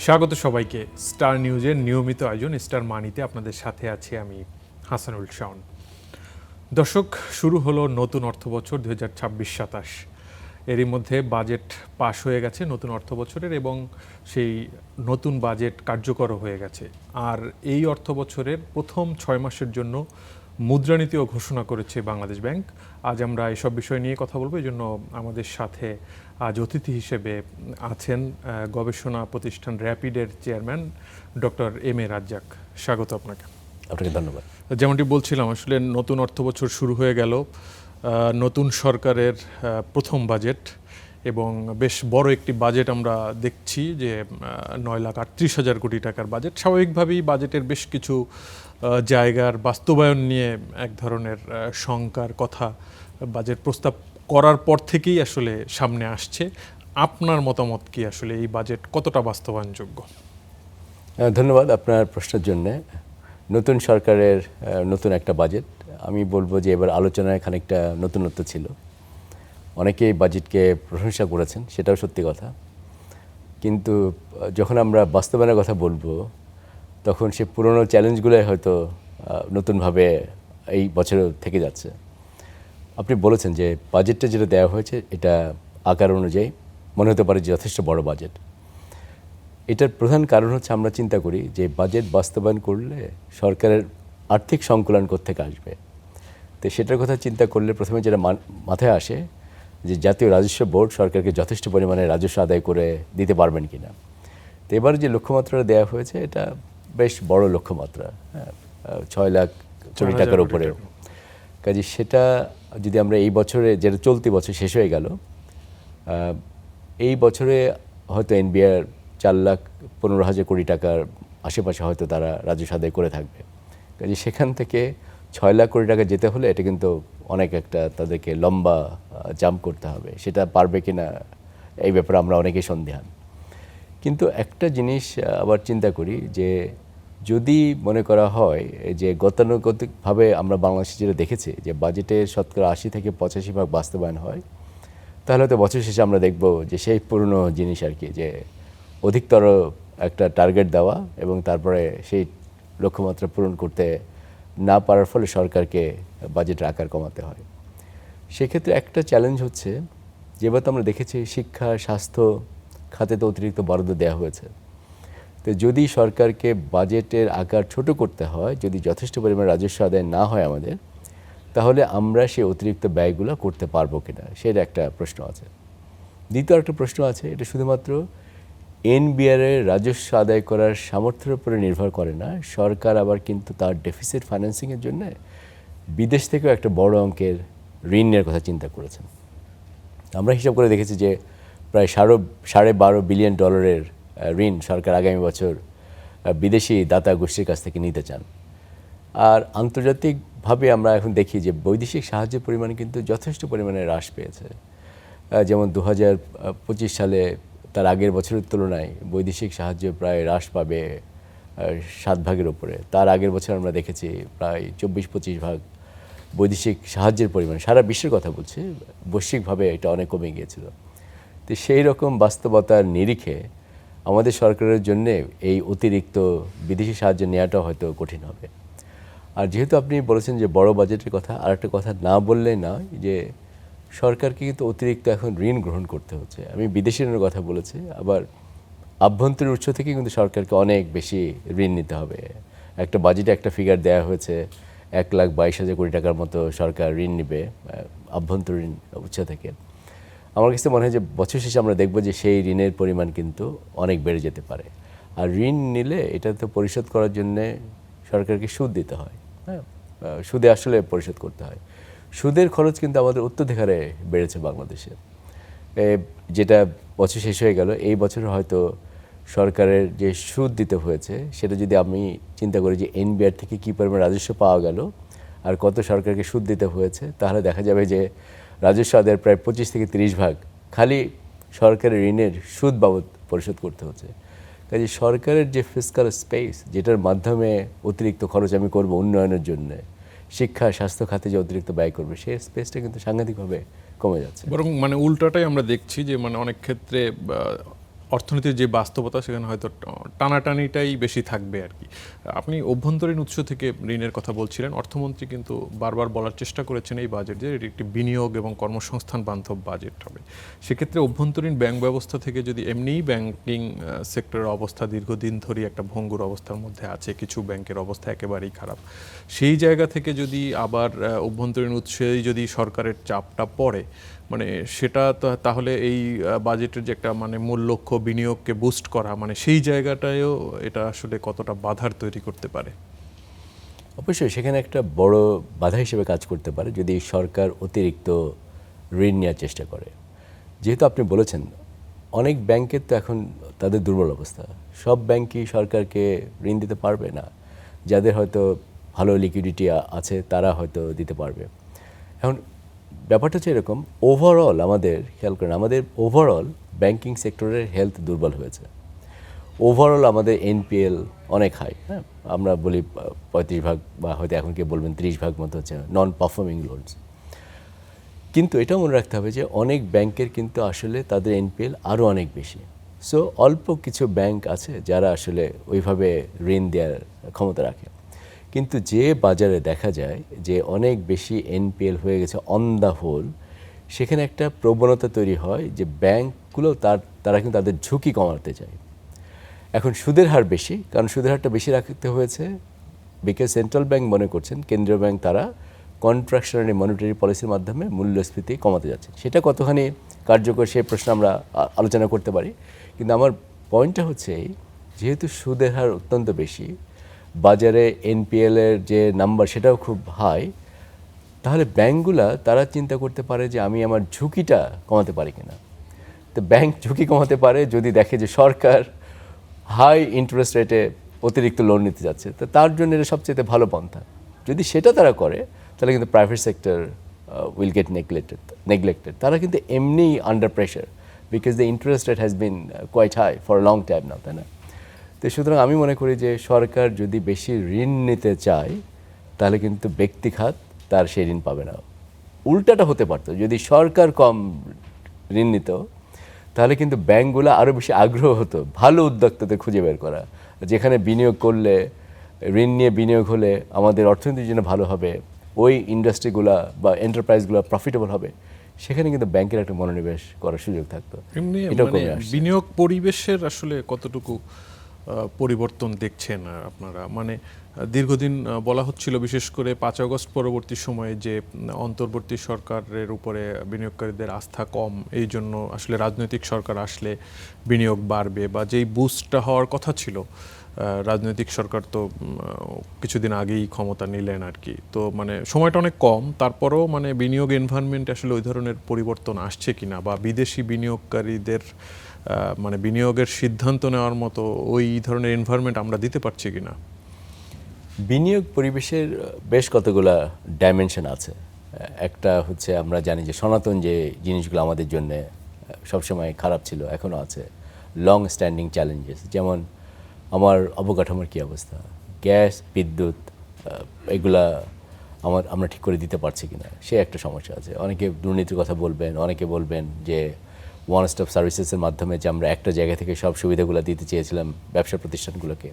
স্বাগত সবাইকে স্টার নিউজের নিয়মিত আয়োজন স্টার মানিতে আপনাদের সাথে আছি আমি হাসানুল শাওন। দর্শক, শুরু হলো নতুন অর্থবছর 2026-27। এরই মধ্যে বাজেট পাশ হয়ে গেছে নতুন অর্থবছরের এবং সেই নতুন বাজেট কার্যকর হয়ে গেছে। আর এই অর্থবছরের প্রথম 6 মাসের জন্য মুদ্রানীতিও ঘোষণা করেছে বাংলাদেশ ব্যাংক। আজ আমরা এসব বিষয় নিয়ে কথা বলবো। এই জন্য আমাদের সাথে আজ অতিথি হিসেবে আছেন গবেষণা প্রতিষ্ঠান র্যাপিডের chairman doctor M A Razzak. স্বাগত আপনাকে। আপনাকে ধন্যবাদ। যেমনটি বলছিলাম, আসলে নতুন অর্থবছর শুরু হয়ে গেল, নতুন সরকারের প্রথম বাজেট এবং বেশ বড় একটি বাজেট আমরা দেখছি যে 9,38,000 কোটি টাকার বাজেট। স্বাভাবিকভাবেই বাজেটের বেশ কিছু জায়গার বাস্তবায়ন নিয়ে এক ধরনের শঙ্কার কথা বাজেট প্রস্তাব করার পর থেকেই আসলে সামনে আসছে। আপনার মতামত কি, আসলে এই বাজেট কতটা বাস্তবায়নযোগ্য? ধন্যবাদ আপনার প্রশ্নের জন্য। নতুন সরকারের নতুন একটা বাজেট, আমি বলবো যে এবার আলোচনায় খানিকটা নতুনত্ব ছিল। অনেকেই বাজেটকে প্রশংসা করেছেন, সেটাও সত্যি কথা। কিন্তু যখন আমরা বাস্তবায়নের কথা বলবো তখন সে পুরনো চ্যালেঞ্জগুলোই হয়তো নতুনভাবে এই বছরে থেকে যাচ্ছে। আপনি বলেছেন যে বাজেটটা যেটা দেওয়া হয়েছে এটা আকার অনুযায়ী মনে হতে পারে যে যথেষ্ট বড় বাজেট। এটার প্রধান কারণ হচ্ছে আমরা চিন্তা করি যে বাজেট বাস্তবায়ন করলে সরকারের আর্থিক সংকুলন কোত্থেকে আসবে। তো সেটার কথা চিন্তা করলে প্রথমে যেটা মাথায় আসে যে জাতীয় রাজস্ব বোর্ড সরকারকে যথেষ্ট পরিমাণে রাজস্ব আদায় করে দিতে পারবেন কিনা। তো এবার যে লক্ষ্যমাত্রাটা দেওয়া হয়েছে এটা বেশ বড় লক্ষ্যমাত্রা, 6 লাখ কোটি টাকার উপরে। কাজে সেটা যদি আমরা এই বছরে, যেটা চলতি বছর শেষ হয়ে গেল, এই বছরে হয়তো এনবিআর 4,15,000 কোটি টাকার আশেপাশে হয়তো তারা রাজস্ব আদায় করে থাকবে। কাজে সেখান থেকে 6 লাখ কোটি টাকা যেতে হলে এটা কিন্তু অনেক একটা তাদেরকে লম্বা জাম্প করতে হবে। সেটা পারবে কিনা এই ব্যাপারে আমরা অনেকেই সন্দিহান। কিন্তু একটা জিনিস আবার চিন্তা করি যে যদি মনে করা হয় যে গতানুগতিকভাবে আমরা বাংলাদেশে যেটা দেখেছি যে বাজেটের শতকরা 80 থেকে 85% বাস্তবায়ন হয়, তাহলে হয়তো বছর শেষে আমরা দেখব যে সেই পুরনো জিনিস আর কি, যে অধিকতর একটা টার্গেট দেওয়া এবং তারপরে সেই লক্ষ্যমাত্রা পূরণ করতে না পারার ফলে সরকারকে বাজেটের আকার কমাতে হয়। সেক্ষেত্রে একটা চ্যালেঞ্জ হচ্ছে, যেবার তো আমরা দেখেছি শিক্ষা স্বাস্থ্য খাতে তো অতিরিক্ত বরাদ্দ দেওয়া হয়েছে। তো যদি সরকারকে বাজেটের আকার ছোট করতে হয়, যদি যথেষ্ট পরিমাণে রাজস্ব আদায় না হয় আমাদের, তাহলে আমরা সেই অতিরিক্ত ব্যয়গুলো করতে পারবো কিনা সেটা একটা প্রশ্ন আছে। দ্বিতীয় একটা প্রশ্ন আছে, এটা শুধুমাত্র এনবিআরের রাজস্ব আদায় করার সামর্থ্যের উপরে নির্ভর করে না, সরকার আবার কিন্তু তার ডেফিসিট ফাইন্যান্সিংয়ের জন্য বিদেশ থেকেও একটা বড় অঙ্কের ঋণের কথা চিন্তা করেছেন। আমরা হিসাব করে দেখেছি যে প্রায় $12.5 বিলিয়ন ঋণ সরকার আগামী বছর বিদেশি দাতা গোষ্ঠীর কাছ থেকে নিতে চান। আর আন্তর্জাতিকভাবে আমরা এখন দেখি যে বৈদেশিক সাহায্যের পরিমাণ কিন্তু যথেষ্ট পরিমাণে হ্রাস পেয়েছে। যেমন 2025 সালে তার আগের বছরের তুলনায় বৈদেশিক সাহায্য প্রায় হ্রাস পাবে 7 ভাগের উপরে। তার আগের বছর আমরা দেখেছি প্রায় 24-25 ভাগ বৈদেশিক সাহায্যের পরিমাণ, সারা বিশ্বের কথা বলছি, বৈশ্বিকভাবে এটা অনেক কমে গিয়েছিল। তো সেই রকম বাস্তবতার নিরিখে আমাদের সরকারের জন্য এই অতিরিক্ত বিদেশি সাহায্য নেওয়াটাও হয়তো কঠিন হবে। আর যেহেতু আপনি বলেছেন যে বড় বাজেটের কথা, আর একটা কথা না বললে না, যে সরকারকে কিন্তু অতিরিক্ত এখন ঋণ গ্রহণ করতে হচ্ছে। আমি বিদেশি ঋণের কথা বলেছি, আবার আভ্যন্তরীণ উৎস থেকে কিন্তু সরকারকে অনেক বেশি ঋণ নিতে হবে। একটা বাজেটে একটা ফিগার দেওয়া হয়েছে, 1,22,000 কোটি টাকার মতো সরকার ঋণ নেবে আভ্যন্তরীণ উৎস থেকে। আমার কাছে মনে হয় যে বছর শেষে আমরা দেখব যে সেই ঋণের পরিমাণ কিন্তু অনেক বেড়ে যেতে পারে। আর ঋণ নিলে এটা তো পরিশোধ করার জন্যে সরকারকে সুদ দিতে হয়, হ্যাঁ, সুদে আসলে পরিশোধ করতে হয়। সুদের খরচ কিন্তু আমাদের অত্যধিক হারে বেড়েছে বাংলাদেশে, যেটা বছর শেষ হয়ে গেল। এই বছর হয়তো সরকারের যে সুদ দিতে হয়েছে সেটা যদি আমি চিন্তা করি যে এনবিআর থেকে কী পরিমাণ রাজস্ব পাওয়া গেল আর কত সরকারকে সুদ দিতে হয়েছে, তাহলে দেখা যাবে যে রাজস্ব আদায়ের প্রায় 25 থেকে 30 ভাগ খালি সরকারের ঋণের সুদ বাবদ পরিশোধ করতে হচ্ছে। কাজে সরকারের যে ফিসকাল স্পেস, যেটার মাধ্যমে অতিরিক্ত খরচ আমি করব উন্নয়নের জন্য, শিক্ষা স্বাস্থ্য খাতে যে অতিরিক্ত ব্যয় করবে, সেই স্পেসটা কিন্তু সাংঘাতিকভাবে কমে যাচ্ছে। বরং উল্টাটাই আমরা দেখছি যে অনেক ক্ষেত্রে অর্থনীতির যে বাস্তবতা সেখানে হয়তো টানাটানিটাই বেশি থাকবে আর কি। আপনি অভ্যন্তরীণ উৎস থেকে ঋণের কথা বলছিলেন, অর্থমন্ত্রী কিন্তু বারবার বলার চেষ্টা করেছেন এই বাজেট যে এটি একটি বিনিয়োগ এবং কর্মসংস্থান বান্ধব বাজেট হবে। সেক্ষেত্রে অভ্যন্তরীণ ব্যাংক ব্যবস্থা থেকে যদি এমনিই ব্যাংকিং সেক্টরের অবস্থা দীর্ঘদিন ধরে একটা ভঙ্গুর অবস্থার মধ্যে আছে, কিছু ব্যাংকের অবস্থা একেবারেই খারাপ, সেই জায়গা থেকে যদি আবার অভ্যন্তরীণ উৎসেই যদি সরকারের চাপটা পড়ে, মানে সেটা তাহলে এই বাজেটের যে একটা মানে মূল লক্ষ্য বিনিয়োগকে বুস্ট করা, মানে সেই জায়গাটায়ও এটা আসলে কতটা বাধার তৈরি করতে পারে? অবশ্যই সেখানে একটা বড় বাধা হিসেবে কাজ করতে পারে যদি সরকার অতিরিক্ত ঋণ নেওয়ার চেষ্টা করে। যেহেতু আপনি বলেছেন অনেক ব্যাংকের তো এখন তাদের দুর্বল অবস্থা, সব ব্যাংকই সরকারকে ঋণ দিতে পারবে না। যাদের হয়তো ভালো লিকুইডিটি আছে তারা হয়তো দিতে পারবে। এখন ব্যাপারটা হচ্ছে এরকম, ওভারঅল আমাদের খেয়াল করেন, আমাদের ওভারঅল ব্যাংকিং সেক্টরের হেলথ দুর্বল হয়েছে। ওভারঅল আমাদের এনপিএল অনেক হাই, হ্যাঁ, আমরা বলি 35% বা হয়তো এখন কেউ বলবেন 30% মতো হচ্ছে নন পারফর্মিং লোনস। কিন্তু এটাও মনে রাখতে হবে যে অনেক ব্যাংকের কিন্তু আসলে তাদের এনপিএল আরও অনেক বেশি। সো অল্প কিছু ব্যাংক আছে যারা আসলে ওইভাবে ঋণ দেওয়ার ক্ষমতা রাখে। কিন্তু যে বাজারে দেখা যায় যে অনেক বেশি এনপিএল হয়ে গেছে অন দ্য হোল, সেখানে একটা প্রবণতা তৈরি হয় যে ব্যাংকগুলো তারা কিন্তু তাদের ঝুঁকি কমাতে চায়। এখন সুদের হার বেশি, কারণ সুদের হারটা বেশি রাখতে হয়েছে বিকজ সেন্ট্রাল ব্যাংক মনে করছেন, কেন্দ্রীয় ব্যাংক তারা কন্ট্রাকশনারি মনিটারি পলিসির মাধ্যমে মূল্যস্ফীতি কমাতে যাচ্ছে। সেটা কতখানি কার্যকর সেই প্রশ্ন আমরা আলোচনা করতে পারি। কিন্তু আমার পয়েন্টটা হচ্ছে এই, যেহেতু সুদের হার অত্যন্ত বেশি, বাজারে এনপিএলের যে নাম্বার সেটাও খুব হাই, তাহলে ব্যাংকগুলা তারা চিন্তা করতে পারে যে আমি আমার ঝুঁকিটা কমাতে পারি কিনা। তো ব্যাংক ঝুঁকি কমাতে পারে যদি দেখে যে সরকার হাই ইন্টারেস্ট রেটে অতিরিক্ত লোন নিতে যাচ্ছে, তো তার জন্য এটা সবচেয়ে ভালো পন্থা। যদি সেটা তারা করে তাহলে কিন্তু private sector will get neglected. তারা কিন্তু এমনি under pressure because the interest rate has been quite high for long time now, তাই না? তো সুতরাং আমি মনে করি যে সরকার যদি বেশি ঋণ নিতে চায় তাহলে কিন্তু ব্যক্তি খাত তার সেই ঋণ পাবে না। উল্টাটা হতে পারতো, যদি সরকার কম ঋণ নিত তাহলে কিন্তু ব্যাংকগুলো আরও বেশি আগ্রহ হতো ভালো উদ্যোক্তাদের খুঁজে বের করা, যেখানে বিনিয়োগ করলে, ঋণ নিয়ে বিনিয়োগ হলে আমাদের অর্থনীতির জন্য ভালো হবে, ওই ইন্ডাস্ট্রিগুলো বা এন্টারপ্রাইজগুলো প্রফিটেবল হবে, সেখানে কিন্তু ব্যাংকের একটা মনোনিবেশ করার সুযোগ থাকতো। এমনি এটাও মানে কমে আসছে। বিনিয়োগ পরিবেশের আসলে কতটুকু পরিবর্তন দেখছেন আপনারা? মানে দীর্ঘদিন বলা হচ্ছিল, বিশেষ করে 5 আগস্ট পরবর্তী সময়ে, যে অন্তর্বর্তী সরকারের উপরে বিনিয়োগকারীদের আস্থা কম, এই জন্য আসলে রাজনৈতিক সরকার আসলে বিনিয়োগ বাড়বে, বা যেই বুস্টটা হওয়ার কথা ছিল, রাজনৈতিক সরকার তো কিছুদিন আগেই ক্ষমতা নিলেন আর কি, তো মানে সময়টা অনেক কম, তারপরেও মানে বিনিয়োগ এনভায়রনমেন্ট আসলে ওই ধরনের পরিবর্তন আসছে কিনা, বা বিদেশি বিনিয়োগকারীদের মানে বিনিয়োগের সিদ্ধান্ত নেওয়ার মতো ওই ধরনের এনভায়রনমেন্ট আমরা দিতে পারছি কিনা? বিনিয়োগ পরিবেশের বেশ কতগুলা ডাইমেনশন আছে। একটা হচ্ছে আমরা জানি যে সনাতন যে জিনিসগুলো আমাদের জন্য সবসময় খারাপ ছিল এখনও আছে, লং স্ট্যান্ডিং চ্যালেঞ্জেস, যেমন আমার অবকাঠামোর কী অবস্থা, গ্যাস, বিদ্যুৎ, এগুলা আমরা ঠিক করে দিতে পারছি কিনা, সে একটা সমস্যা আছে। অনেকে দুর্নীতির কথা বলবেন, অনেকে বলবেন যে ওয়ান স্টপ সার্ভিসেসের মাধ্যমে যে আমরা একটা জায়গা থেকে সব সুবিধাগুলো দিতে চেয়েছিলাম ব্যবসা প্রতিষ্ঠানগুলোকে,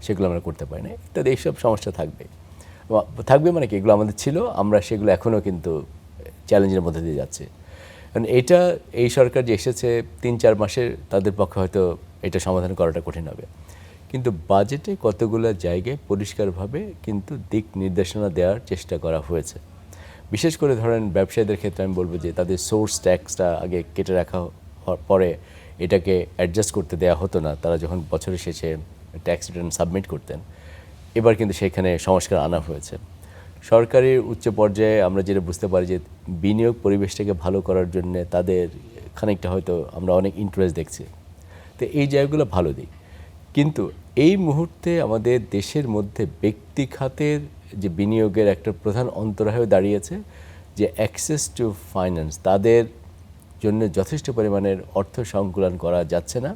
সেগুলো আমরা করতে পারি না ইত্যাদি। এইসব সমস্যা থাকবে মানে কি, এগুলো আমাদের ছিল, আমরা সেগুলো এখনও কিন্তু চ্যালেঞ্জের মধ্যে দিয়ে যাচ্ছে। কারণ এই সরকার যে এসেছে 3-4 মাসের, তাদের পক্ষে হয়তো এটা সমাধান করাটা কঠিন হবে। কিন্তু বাজেটে কতগুলো জায়গায় পরিষ্কারভাবে কিন্তু দিক নির্দেশনা দেওয়ার চেষ্টা করা হয়েছে। বিশেষ করে ধরেন ব্যবসায়ীদের ক্ষেত্রে আমি বলবো যে তাদের সোর্স ট্যাক্সটা আগে কেটে রাখা পরে এটাকে অ্যাডজাস্ট করতে দেওয়া হতো না, তারা যখন বছরের শেষে ট্যাক্স রিটার্ন সাবমিট করতেন। এবার কিন্তু সেখানে সংস্কার আনা হয়েছে। সরকারের উচ্চ পর্যায়ে আমরা যেটা বুঝতে পারি যে বিনিয়োগ পরিবেশটাকে ভালো করার জন্য তাদের খানিকটা হয়তো আমরা অনেক ইন্টারেস্ট দেখছি, তো এই জায়গাগুলো ভালো দিক। কিন্তু এই মুহূর্তে আমাদের দেশের মধ্যে ব্যক্তি খাতের যে বিনিয়োগের একটা প্রধান অন্তরায় হয়ে দাঁড়িয়েছে যে অ্যাক্সেস টু ফাইন্যান্স, তাদের জন্য যথেষ্ট পরিমাণের অর্থ সংকুলন করা যাচ্ছে না।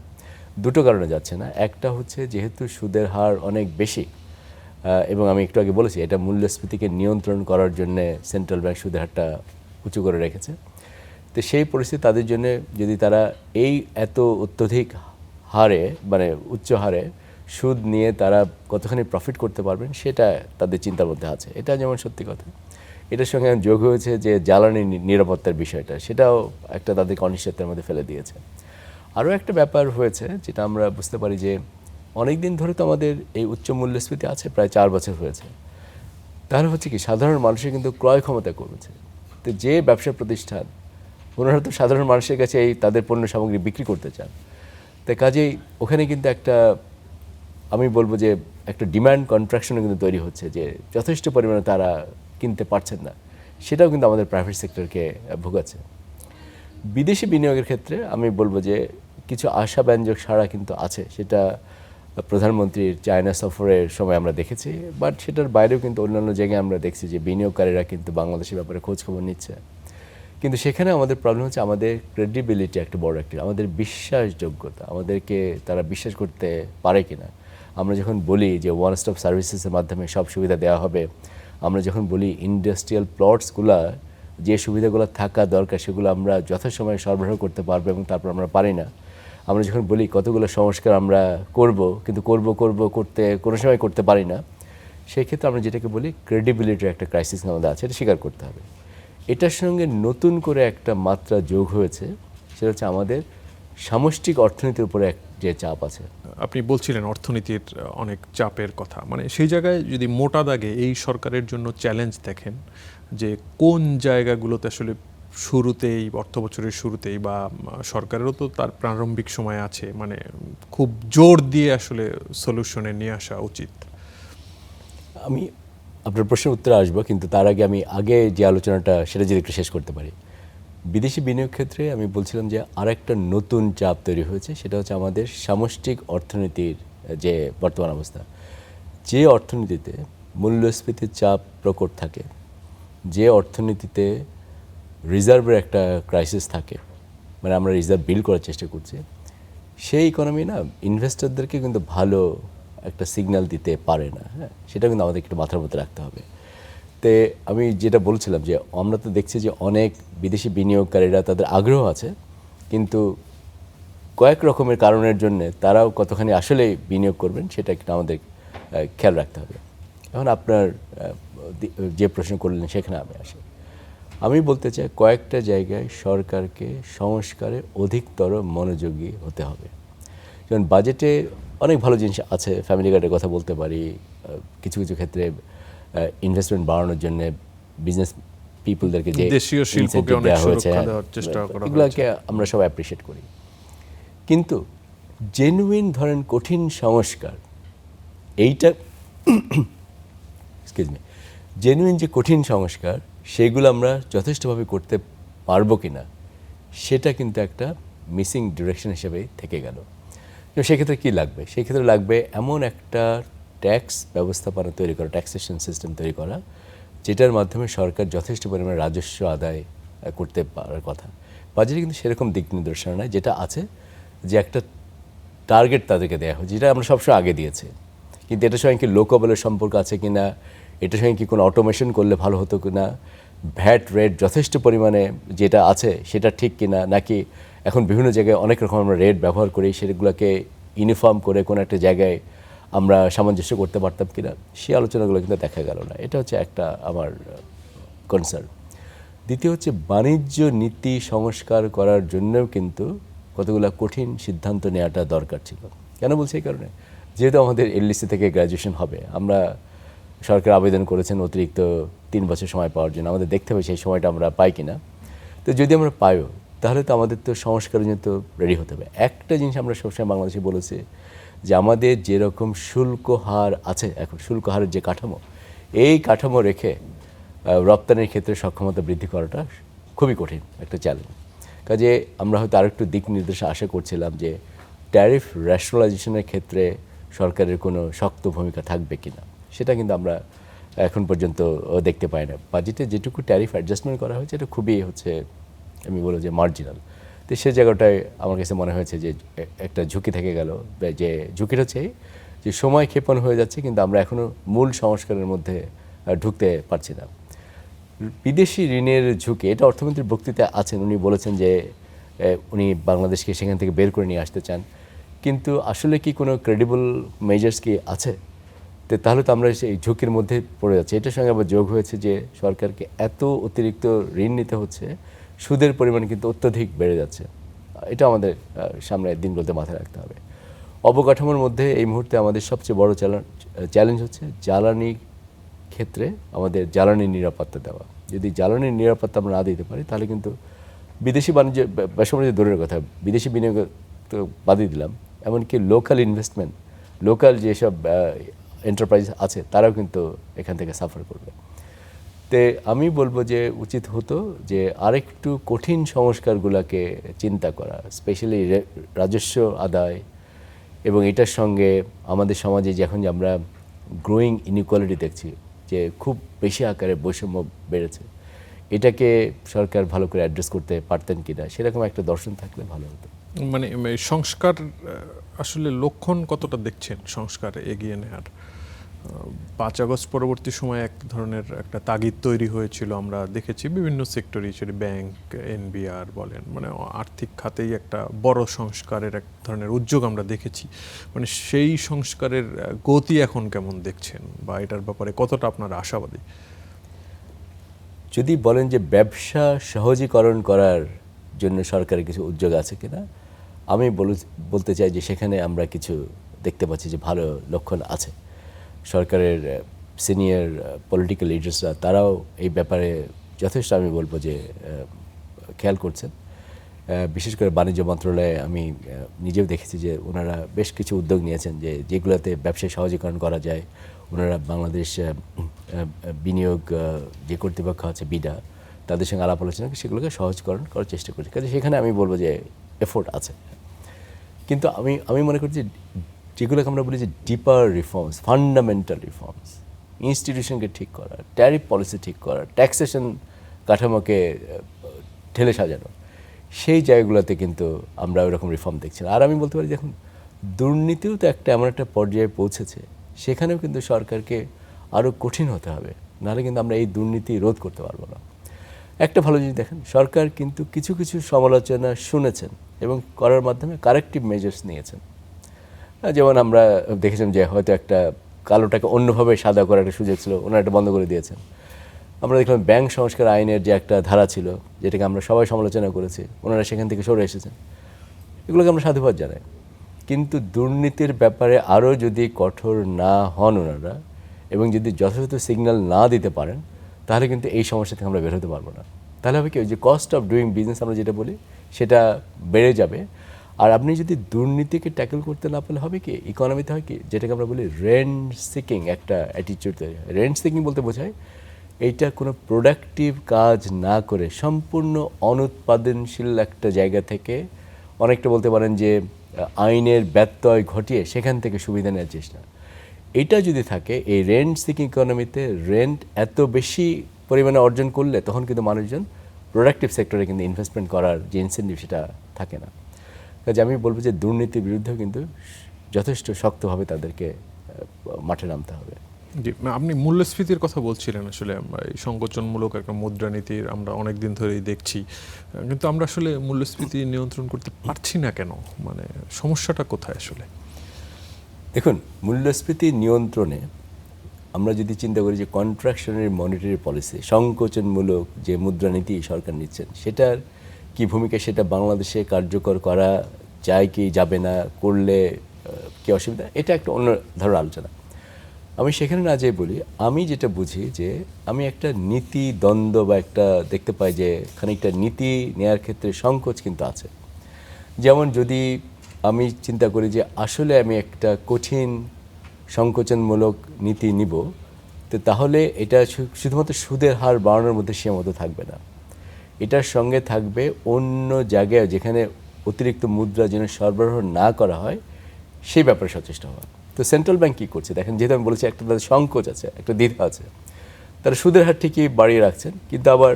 দুটো কারণে যাচ্ছে না, একটা হচ্ছে যেহেতু সুদের হার অনেক বেশি, এবং আমি একটু আগে বলেছি এটা মূল্যস্ফীতিকে নিয়ন্ত্রণ করার জন্য সেন্ট্রাল ব্যাংক সুদের হারটা উঁচু করে রেখেছে। তো সেই পরিস্থিতি তাদের জন্য, যদি তারা এই এত অত্যধিক হারে মানে উচ্চ হারে সুদ নিয়ে তারা কতখানি প্রফিট করতে পারবেন সেটা তাদের চিন্তার মধ্যে আছে। এটা যেমন সত্যি কথা, এটার সঙ্গে যোগ হয়েছে যে জ্বালানি নিরাপত্তার বিষয়টা, সেটাও একটা তাদেরকে অনিশ্চয়তার মধ্যে ফেলে দিয়েছে। আরও একটা ব্যাপার হয়েছে যেটা আমরা বুঝতে পারি যে অনেক দিন ধরে তো আমাদের এই উচ্চ মূল্যস্ফীতি আছে, প্রায় 4 বছর হয়েছে। তাহলে হচ্ছে কি সাধারণ মানুষের কিন্তু ক্রয় ক্ষমতা কমেছে। তো যে ব্যবসা প্রতিষ্ঠান ওনারা তো সাধারণ মানুষের কাছে এই তাদের পণ্য সামগ্রী বিক্রি করতে চান, তাই কাজেই ওখানে কিন্তু একটা আমি বলবো যে একটা ডিমান্ড কন্ট্রাকশনও কিন্তু তৈরি হচ্ছে, যে যথেষ্ট পরিমাণে তারা কিনতে পারছেন না, সেটাও কিন্তু আমাদের প্রাইভেট সেক্টরকে ভোগাচ্ছে। বিদেশি বিনিয়োগের ক্ষেত্রে আমি বলবো যে কিছু আশাব্যঞ্জক সাড়া কিন্তু আছে, সেটা প্রধানমন্ত্রীর চায়না সফরের সময় আমরা দেখেছি, বাট সেটার বাইরেও কিন্তু অন্যান্য জায়গায় আমরা দেখছি যে বিনিয়োগকারীরা কিন্তু বাংলাদেশের ব্যাপারে খোঁজখবর নিচ্ছে। কিন্তু সেখানে আমাদের প্রবলেম হচ্ছে আমাদের ক্রেডিবিলিটি একটা বড় একটা, আমাদের বিশ্বাসযোগ্যতা, আমাদেরকে তারা বিশ্বাস করতে পারে কিনা। আমরা যখন বলি যে ওয়ান স্টপ সার্ভিসেসের মাধ্যমে সব সুবিধা দেওয়া হবে, আমরা যখন বলি ইন্ডাস্ট্রিয়াল প্লটসগুলো যে সুবিধাগুলো থাকা দরকার সেগুলো আমরা যথাসময়ে সরবরাহ করতে পারবো এবং তারপর আমরা পারি না। আমরা যখন বলি কতগুলো সংস্কার আমরা করব, কিন্তু করতে কোনো সময় করতে পারি না, সেই ক্ষেত্রে আমরা যেটাকে বলি ক্রেডিবিলিটির একটা ক্রাইসিস আমাদের আছে, এটা স্বীকার করতে হবে। এটার সঙ্গে নতুন করে একটা মাত্রা যোগ হয়েছে, সেটা হচ্ছে আমাদের সামষ্টিক অর্থনীতির উপরে যে চাপ আছে। আপনি বলছিলেন অর্থনীতির অনেক চাপের কথা, মানে সেই জায়গায় যদি মোটা দাগে এই সরকারের জন্য চ্যালেঞ্জ দেখেন যে কোন জায়গাগুলোতে আসলে শুরুতেই অর্থ বছরের শুরুতেই বা সরকারেরও তো তার প্রারম্ভিক সময় আছে, মানে খুব জোর দিয়ে আসলে সলিউশনে নিয়ে আসা উচিত। আমি আপনার প্রশ্নের উত্তরে আসবো, কিন্তু তার আগে আমি যে আলোচনাটা সেটা যদি একটু শেষ করতে পারি। বিদেশি বিনিয়োগ ক্ষেত্রে আমি বলছিলাম যে আরেকটা নতুন চাপ তৈরি হয়েছে, সেটা হচ্ছে আমাদের সামষ্টিক অর্থনীতির যে বর্তমান অবস্থা। যে অর্থনীতিতে মূল্যস্ফীতির চাপ প্রকট থাকে, যে অর্থনীতিতে রিজার্ভের একটা ক্রাইসিস থাকে, মানে আমরা রিজার্ভ বিল্ড করার চেষ্টা করছি, সেই ইকোনমি না ইনভেস্টরদেরকে কিন্তু ভালো একটা সিগন্যাল দিতে পারে না। হ্যাঁ, সেটা কিন্তু আমাদের একটু মাথার মধ্যে রাখতে হবে। তে আমি যেটা বলছিলাম যে আমরা তো দেখছি যে অনেক বিদেশি বিনিয়োগকারীরা তাদের আগ্রহ আছে, কিন্তু কয়েক রকমের কারণের জন্য তারাও কতখানি আসলে বিনিয়োগ করবেন সেটা একটু আমাদের খেয়াল রাখতে হবে। এখন আপনার যে প্রশ্ন করলেন সেখানে আমি আসি। আমি বলতে চাই কয়েকটা জায়গায় সরকারকে সংস্কারে অধিকতর মনোযোগী হতে হবে। যেমন বাজেটে অনেক ভালো জিনিস আছে, ফ্যামিলি কার্ডের কথা বলতে পারি, কিছু কিছু ক্ষেত্রে ইনভেস্টমেন্ট বাড়ানোর জন্য বিজনেস পিপলদেরকে যে দেশীয় শিল্পকে অনেক সুরক্ষা দেওয়ার চেষ্টা করা হয়েছে, এগুলোকে আমরা সব অ্যাপ্রিশিয়েট করি। কিন্তু জেনুইন ধরেন কঠিন সংস্কার, এইটা এক্সকিউজ মি, জেনুইন যে কঠিন সংস্কার সেইগুলো আমরা যথেষ্টভাবে করতে পারবো কিনা সেটা কিন্তু একটা মিসিং ডিরেকশন হিসেবে থেকে গেল। সেক্ষেত্রে কী লাগবে? সেক্ষেত্রে লাগবে এমন একটা ট্যাক্স ব্যবস্থাপনা তৈরি করা, ট্যাক্সেশন সিস্টেম তৈরি করা, যেটার মাধ্যমে সরকার যথেষ্ট পরিমাণে রাজস্ব আদায় করতে পারার কথা। বাজেটে কিন্তু সেরকম দিক নির্দেশনা নয়, যেটা আছে যে একটা টার্গেট তাদেরকে দেওয়া হয়, যেটা আমরা সবসময় আগে দিয়েছি। কিন্তু এটার সঙ্গে কি লোকবলের সম্পর্ক আছে কিনা, এটার সঙ্গে কি কোনো অটোমেশন করলে ভালো হতো কিনা, ভ্যাট রেট যথেষ্ট পরিমাণে যেটা আছে সেটা ঠিক কিনা, নাকি এখন বিভিন্ন জায়গায় অনেক রকম আমরা রেট ব্যবহার করি, সেগুলোকে ইউনিফর্ম করে কোনো একটা জায়গায় আমরা সামঞ্জস্য করতে পারতাম কিনা, সেই আলোচনাগুলো কিন্তু দেখা গেল না। এটা হচ্ছে একটা আমার কনসার্ন। দ্বিতীয় হচ্ছে বাণিজ্য নীতি সংস্কার করার জন্যও কিন্তু কতগুলো কঠিন সিদ্ধান্ত নেওয়াটা দরকার ছিল। কেন বলছি? এই কারণে যেহেতু আমাদের এলডিসি থেকে গ্র্যাজুয়েশন হবে, আমরা সরকার আবেদন করেছেন অতিরিক্ত 3 বছর সময় পাওয়ার জন্য, আমাদের দেখতে হবে সেই সময়টা আমরা পাই কিনা। তো যদি আমরা পাইও তাহলে তো আমাদের তো সংস্কারের জন্য তো রেডি হতে হবে। একটা জিনিস আমরা সবসময় বাংলাদেশে বলেছি যে আমাদের যেরকম শুল্ক হার আছে, এখন শুল্ক হারের যে কাঠামো, এই কাঠামো রেখে রপ্তানির ক্ষেত্রে সক্ষমতা বৃদ্ধি করাটা খুবই কঠিন একটা চ্যালেঞ্জ। কাজে আমরা হয়তো আরেকটু দিক নির্দেশে আশা করছিলাম যে ট্যারিফ রেশনালাইজেশনের ক্ষেত্রে সরকারের কোনো শক্ত ভূমিকা থাকবে কিনা, সেটা কিন্তু আমরা এখন পর্যন্ত দেখতে পাই না। বাজেটে যেটুকু ট্যারিফ অ্যাডজাস্টমেন্ট করা হয়েছে এটা খুবই হচ্ছে আমি বলবো যে মার্জিনাল। তো সে জায়গাটায় আমার কাছে মনে হয়েছে যে একটা ঝুঁকি থেকে গেল, যে ঝুঁকিটা হচ্ছে যে সময় ক্ষেপণ হয়ে যাচ্ছে, কিন্তু আমরা এখনও মূল সংস্কারের মধ্যে ঢুকতে পারছি না। বিদেশি ঋণের ঝুঁকি, এটা অর্থমন্ত্রীর বক্তৃতায় আছেন, উনি বলেছেন যে উনি বাংলাদেশকে সেখান থেকে বের করে নিয়ে আসতে চান, কিন্তু আসলে কি কোনো ক্রেডিবল মেজার্স কি আছে? তো তাহলে তো আমরা সেই ঝুঁকির মধ্যে পড়ে যাচ্ছি। এটার সঙ্গে আবার যোগ হয়েছে যে সরকারকে এত অতিরিক্ত ঋণ নিতে হচ্ছে, সুদের পরিমাণ কিন্তু অত্যধিক বেড়ে যাচ্ছে। এটা আমাদের সামনের দিনগুলোতে মাথায় রাখতে হবে। অবকাঠামোর মধ্যে এই মুহূর্তে আমাদের সবচেয়ে বড় চ্যালেঞ্জ হচ্ছে জ্বালানি ক্ষেত্রে আমাদের জ্বালানির নিরাপত্তা দেওয়া। যদি জ্বালানির নিরাপত্তা আমরা না দিতে পারি, তাহলে কিন্তু বিদেশি বাণিজ্য, ব্যবসা বাণিজ্য দূরের কথা, বিদেশি বিনিয়োগ তো বাদই দিলাম, এমনকি লোকাল ইনভেস্টমেন্ট, লোকাল যেসব এন্টারপ্রাইজ আছে তারাও কিন্তু এখান থেকে সাফার করবে। তে আমি বলবো যে উচিত হতো যে আরেকটু কঠিন সংস্কারগুলোকে চিন্তা করা, স্পেশালি রাজস্ব আদায়, এবং এটার সঙ্গে আমাদের সমাজে যে এখন যে আমরা গ্রোয়িং ইনইকুয়ালিটি দেখছি, যে খুব বেশি আকারে বৈষম্য বেড়েছে, এটাকে সরকার ভালো করে অ্যাড্রেস করতে পারতেন কিনা, সেরকম একটা দর্শন থাকলে ভালো হতো। মানে সংস্কার আসলে লক্ষণ কতটা দেখছেন সংস্কার এগিয়ে নেওয়ার? 5 আগস্ট পরবর্তী সময়ে এক ধরনের একটা তাগিদ তৈরি হয়েছিল, আমরা দেখেছি বিভিন্ন সেক্টরে, সেটি ব্যাংক, এনবিআর বলেন, মানে আর্থিক খাতেই একটা বড় সংস্কারের এক ধরনের উদ্যোগ আমরা দেখেছি। মানে সেই সংস্কারের গতি এখন কেমন দেখছেন, বা এটার ব্যাপারে কতটা আপনারা আশাবাদী? যদি বলেন যে ব্যবসা সহজীকরণ করার জন্য সরকারের কিছু উদ্যোগ আছে কিনা, আমি বলতে চাই যে সেখানে আমরা কিছু দেখতে পাচ্ছি যে ভালো লক্ষণ আছে। সরকারের সিনিয়র পলিটিক্যাল লিডার্সরা তারাও এই ব্যাপারে যথেষ্ট, আমি বলবো যে খেয়াল করছেন। বিশেষ করে বাণিজ্য মন্ত্রণালয়ে আমি নিজেও দেখেছি যে ওনারা বেশ কিছু উদ্যোগ নিয়েছেন, যে যেগুলোতে ব্যবসায় সহজীকরণ করা যায়। ওনারা বাংলাদেশ বিনিয়োগ যে কর্তৃপক্ষ আছে বিডা, তাদের সঙ্গে আলাপ আলোচনা সেগুলোকে সহজকরণ করার চেষ্টা করছে। কাজে সেখানে আমি বলবো যে এফোর্ট আছে। কিন্তু আমি মনে করি যে যেগুলোকে আমরা বলি যে ডিপার রিফর্মস, ফান্ডামেন্টাল রিফর্মস, ইনস্টিটিউশনকে ঠিক করা, ট্যারিফ পলিসি ঠিক করা, ট্যাক্সেশন কাঠামোকে ঢেলে সাজানো, সেই জায়গাগুলোতে কিন্তু আমরা ওইরকম রিফর্ম দেখছি না। আর আমি বলতে পারি যে এখন দুর্নীতিও তো এমন একটা পর্যায়ে পৌঁছেছে, সেখানেও কিন্তু সরকারকে আরও কঠিন হতে হবে, নাহলে কিন্তু আমরা এই দুর্নীতি রোধ করতে পারবো না। একটা ভালো জিনিস দেখেন, সরকার কিন্তু কিছু কিছু সমালোচনা শুনেছেন এবং করার মাধ্যমে কারেক্টিভ মেজার্স নিয়েছেন। যেমন আমরা দেখেছিলাম যে হয়তো একটা কালোটাকে অন্যভাবে সাদা করার একটা সুযোগ ছিল, ওনারা এটা বন্ধ করে দিয়েছেন। আমরা দেখলাম ব্যাংক সংস্কার আইনের যে একটা ধারা ছিল, যেটাকে আমরা সবাই সমালোচনা করেছি, ওনারা সেখান থেকে সরে এসেছেন। এগুলোকে আমরা সাধুবাদ জানাই। কিন্তু দুর্নীতির ব্যাপারে আরও যদি কঠোর না হন ওনারা, এবং যদি যথাযথ সিগন্যাল না দিতে পারেন, তাহলে কিন্তু এই সমস্যা থেকে আমরা বের হতে পারবো না। তাহলে হবে কি, ওই যে কস্ট অফ ডুইং বিজনেস আমরা যেটা বলি, সেটা বেড়ে যাবে। আর আপনি যদি দুর্নীতিকে ট্যাকেল করতে না পারলে হবে কি, ইকোনমিতে হয় কি, যেটাকে আমরা বলি রেন্ট সিকিং একটা অ্যাটিটিউড তৈরি হয়। রেন্ট সিকিং বলতে বোঝায় এইটা কোনো প্রোডাক্টিভ কাজ না করে সম্পূর্ণ অনুৎপাদনশীল একটা জায়গা থেকে, অনেকটা বলতে পারেন যে আইনের ব্যত্যয় ঘটিয়ে সেখান থেকে সুবিধা নেওয়ার চেষ্টা। এটা যদি থাকে এই রেন্ট সিকিং ইকোনমিতে, রেন্ট এত বেশি পরিমাণে অর্জন করলে তখন কিন্তু মানুষজন প্রোডাক্টিভ সেক্টরে কিন্তু ইনভেস্টমেন্ট করার যে ইনসেন্টিভ সেটা থাকে না। কাজে আমি বলবো যে দুর্নীতির বিরুদ্ধেও কিন্তু যথেষ্ট শক্তভাবে তাদেরকে মাঠে নামতে হবে। জি, আপনি মূল্যস্ফীতির কথা বলছিলেন। আসলে এই সংকোচনমূলক একটা মুদ্রানীতির আমরা অনেক দিন ধরেই দেখছি, কিন্তু আমরা আসলে মূল্যস্ফীতি নিয়ন্ত্রণ করতে পারছি না কেন? মানে সমস্যাটা কোথায় আসলে? দেখুন, মূল্যস্ফীতি নিয়ন্ত্রণে আমরা যদি চিন্তা করি যে কন্ট্রাকশনারি মনিটারি পলিসি, সংকোচনমূলক যে মুদ্রানীতি সরকার নিচ্ছেন, সেটার কি ভূমিকা, সেটা বাংলাদেশে কার্যকর করা যায় কি যাবে না, করলে কি অসুবিধা, এটা একটা অন্য ধরনের আলোচনা। আমি সেখানে না যেয়ে বলি, আমি যেটা বুঝি যে আমি একটা নীতি দ্বন্দ্ব বা একটা দেখতে পাই যে খানিকটা নীতি নেয়ার ক্ষেত্রে সংকোচ কিন্তু আছে। যেমন যদি আমি চিন্তা করি যে আসলে আমি একটা কঠিন সংকোচনমূলক নীতি নিব, তো তাহলে এটা শুধুমাত্র সুদের হার বাড়ানোর মধ্যে সীমাবদ্ধ থাকবে না, এটার সঙ্গে থাকবে অন্য জায়গায় যেখানে অতিরিক্ত মুদ্রা যেন সরবরাহ না করা হয় সেই ব্যাপারে সচেষ্ট হওয়া। তো সেন্ট্রাল ব্যাংক কী করছে দেখেন, যেহেতু আমি বলেছি একটা তাদের সংকোচ আছে, একটা দ্বিধা আছে, তারা সুদের হার ঠিকই বাড়িয়ে রাখছেন, কিন্তু আবার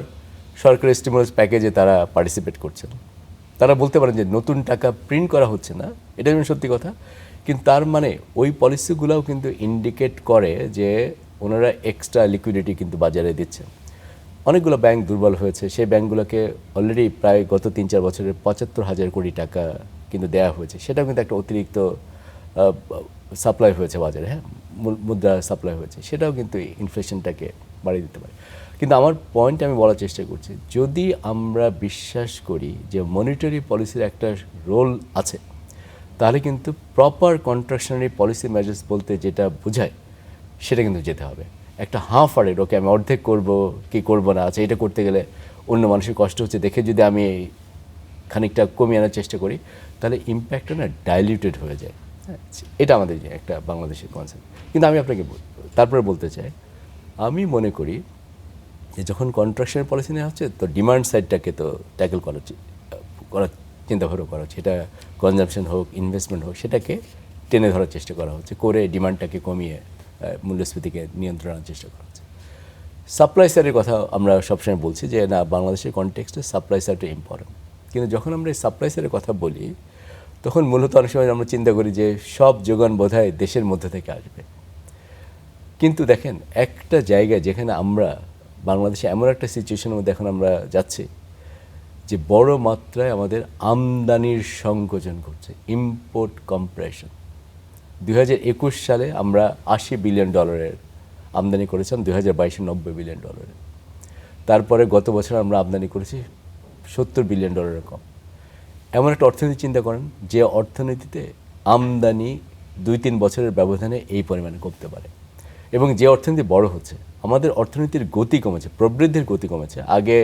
সরকারি স্টিমুলাস প্যাকেজে তারা পার্টিসিপেট করছেন। তারা বলতে পারেন যে নতুন টাকা প্রিন্ট করা হচ্ছে না, এটা যেমন সত্যি কথা, কিন্তু তার মানে ওই পলিসিগুলোও কিন্তু ইন্ডিকেট করে যে ওনারা এক্সট্রা লিকুইডিটি কিন্তু বাজারে দিচ্ছেন। অনেকগুলো ব্যাংক দুর্বল হয়েছে, সেই ব্যাংকগুলোকে অলরেডি প্রায় গত 3-4 বছরে 75,000 কোটি টাকা কিন্তু দেয়া হয়েছে, সেটাও কিন্তু একটা অতিরিক্ত সাপ্লাই হয়েছে বাজারে, হ্যাঁ, মুদ্রা সাপ্লাই হয়েছে, সেটাও কিন্তু ইনফ্লেশনটাকে বাড়িয়ে দিতে পারে। কিন্তু আমার পয়েন্ট আমি বলার চেষ্টা করছি, যদি আমরা বিশ্বাস করি যে মনিটারি পলিসির একটা রোল আছে, তাহলে কিন্তু প্রপার কন্ট্রাকশনারি পলিসি মেজার্স বলতে যেটা বোঝায় সেটা কিন্তু যেতে হবে। একটা হাফ আড়ের ওকে আমি অর্ধেক করব কি করব না, আচ্ছা এটা করতে গেলে অন্য মানুষের কষ্ট হচ্ছে দেখে যদি আমি খানিকটা কমিয়ে আনার চেষ্টা করি, তাহলে ইম্প্যাক্টটা না ডাইলিউটেড হয়ে যায়। হ্যাঁ, এটা আমাদের যে একটা বাংলাদেশের কনসেপ্ট। কিন্তু আমি আপনাকে তারপরে বলতে চাই, আমি মনে করি যে যখন কন্ট্রাকশনের পলিসি নেওয়া হচ্ছে, তো ডিমান্ড সাইডটাকে তো ট্যাকেল করার চিন্তাভাবনা করা হচ্ছে। এটা কনজাম্পশন হোক, ইনভেস্টমেন্ট হোক, সেটাকে টেনে ধরার চেষ্টা করা হচ্ছে, করে ডিমান্ডটাকে কমিয়ে মূল্যস্ফীতিকে নিয়ন্ত্রণের চেষ্টা করা হচ্ছে। সাপ্লাই সাইডের কথা আমরা সবসময় বলছি যে না, বাংলাদেশের কনটেক্সটে সাপ্লাই সাইডটা ইম্পর্টেন্ট। কিন্তু যখন আমরা এই সাপ্লাই সাইডের কথা বলি, তখন মূলত অনেক সময় আমরা চিন্তা করি যে সব যোগান বোধহয় দেশের মধ্যে থেকে আসবে। কিন্তু দেখেন, একটা জায়গায় যেখানে আমরা বাংলাদেশে এমন একটা সিচুয়েশনের মধ্যে এখন আমরা যাচ্ছি যে বড় মাত্রায় আমাদের আমদানির সংকোচন করছে, ইম্পোর্ট কম্প্রেশন। 2021 সালে আমরা $80 বিলিয়ন আমদানি করেছিলাম, 2022-এ $90 বিলিয়ন। তারপরে গত বছর আমরা আমদানি করেছি $70 বিলিয়ন কম। এমন একটা অর্থনীতি চিন্তা করেন যে অর্থনীতিতে আমদানি 2-3 বছরের ব্যবধানে এই পরিমাণে কমতে পারে, এবং যে অর্থনীতি বড় হচ্ছে, আমাদের অর্থনীতির গতি কমেছে, প্রবৃদ্ধির গতি কমেছে। আগে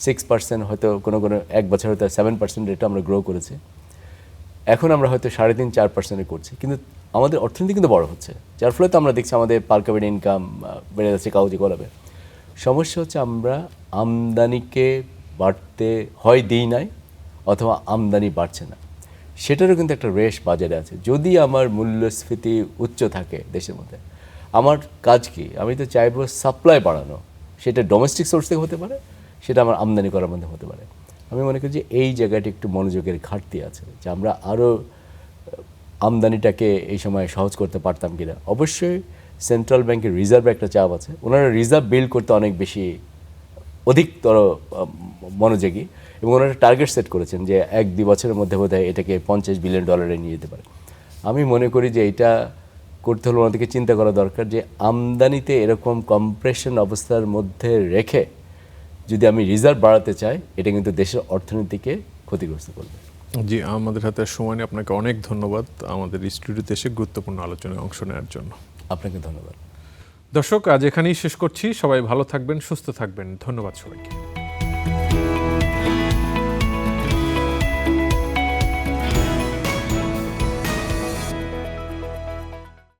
6%, হয়তো কোনো এক বছর হয়তো 7% রেটে আমরা গ্রো করেছি, এখন আমরা হয়তো 3.5-4% করছি, কিন্তু আমাদের অর্থনীতি কিন্তু বড় হচ্ছে, যার ফলে তো আমরা দেখছি আমাদের পার ক্যাপিটা ইনকাম বেড়ে যাচ্ছে কাগজে কলমে। সমস্যা হচ্ছে আমরা আমদানিকে বাড়তে হয় দিই নাই, অথবা আমদানি বাড়ছে না, সেটারও কিন্তু একটা রেশ বাজারে আছে। যদি আমার মূল্যস্ফীতি উচ্চ থাকে দেশের মধ্যে, আমার কাজ কি? আমি তো চাইবো সাপ্লাই বাড়ানো, সেটা ডোমেস্টিক সোর্স থেকে হতে পারে, সেটা আমার আমদানি করার মধ্যে হতে পারে। আমি মনে করি যে এই জায়গাটি একটু মনোযোগের ঘাটতি আছে, যে আমরা আরও আমদানিটাকে এই সময় সহজ করতে পারতাম কিনা। অবশ্যই সেন্ট্রাল ব্যাংকের রিজার্ভে একটা চাপ আছে, ওনারা রিজার্ভ বিল্ড করতে অনেক বেশি অধিকতর মনোযোগী, এবং ওনারা টার্গেট সেট করেছেন যে 1-2 বছরের মধ্যে বোধহয় এটাকে $50 বিলিয়ন নিয়ে যেতে পারে। আমি মনে করি যে এটা করতে হলে ওনাদেরকে চিন্তা করা দরকার যে আমদানিতে এরকম কম্প্রেশন অবস্থার মধ্যে রেখে যদি আমি রিজার্ভ বাড়াতে চাই, এটা কিন্তু দেশের অর্থনীতিকে ক্ষতিগ্রস্ত করবে। জি, আমাদের হাতে সময় নেই। আপনাকে অনেক ধন্যবাদ আমাদের স্টুডিওতে এসে গুরুত্বপূর্ণ আলোচনায় অংশ নেওয়ার জন্য। আপনাকে ধন্যবাদ। দর্শক, আজ এখানেই শেষ করছি। সবাই ভালো থাকবেন, সুস্থ থাকবেন। ধন্যবাদ সবাইকে।